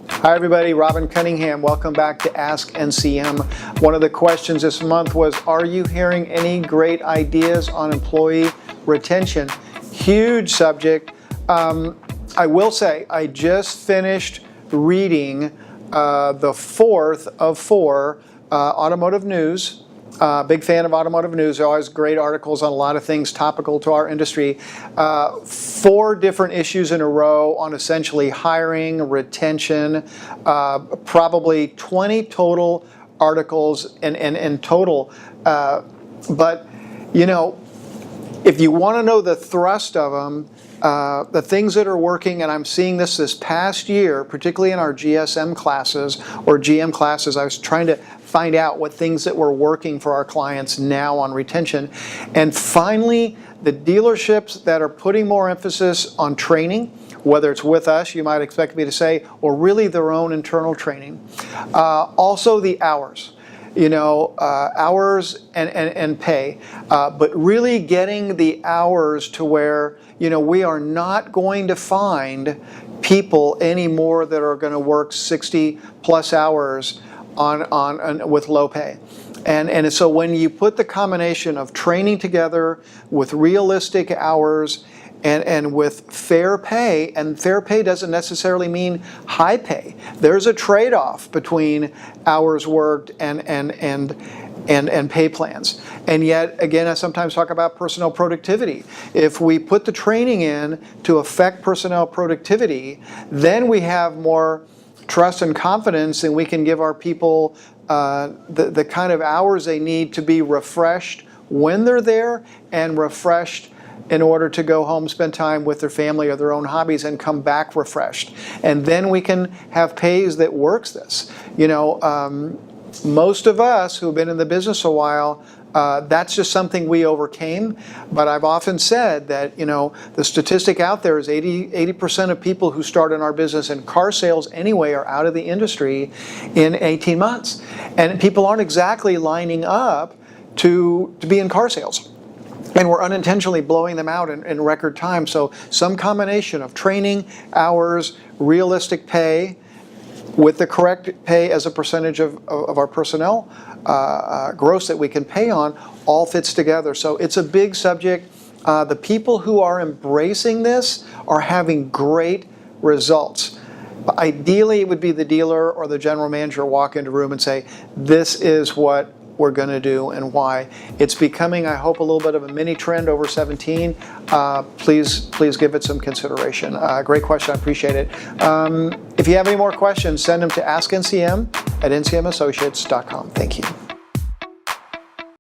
Hi everybody, Robin Cunningham. Welcome back to Ask NCM. One of the questions this month was, are you hearing any great ideas on employee retention? Huge subject. I will say, I just finished reading the fourth of four automotive news. Big fan of automotive news. There are always great articles on a lot of things topical to our industry. 4 different issues in a row on essentially hiring, retention, probably 20 total articles in total. But, you know, if you want to know the thrust of them, the things that are working, and I'm seeing this past year, particularly in our GSM classes or GM classes, I was trying to find out what things that were working for our clients now on retention. And finally, the dealerships that are putting more emphasis on training, whether it's with us, you might expect me to say, or really their own internal training. Also the hours. You know, hours and pay, but really getting the hours to where, you know, we are not going to find people anymore that are going to work 60 plus hours on with low pay. And so when you put the combination of training together with realistic hours and with fair pay, and fair pay doesn't necessarily mean high pay. There's a trade-off between hours worked and pay plans. And yet, again, I sometimes talk about personnel productivity. If we put the training in to affect personnel productivity, then we have more trust and confidence, and we can give our people the kind of hours they need to be refreshed when they're there and refreshed in order to go home, spend time with their family or their own hobbies, and come back refreshed. And then we can have pays that works this. You know, most of us who've been in the business a while, that's just something we overcame. But I've often said that, you know, the statistic out there is 80% of people who start in our business in car sales anyway are out of the industry in 18 months. And people aren't exactly lining up to be in car sales. And we're unintentionally blowing them out in record time. So some combination of training, hours, realistic pay, with the correct pay as a percentage of our personnel gross that we can pay on, all fits together. So it's a big subject. The people who are embracing this are having great results. But ideally, it would be the dealer or the general manager walk into a room and say, this is what we're going to do and why. It's becoming, I hope, a little bit of a mini trend over 17. Please give it some consideration. Great question. I appreciate it. If you have any more questions, send them to askncm@ncmassociates.com. Thank you.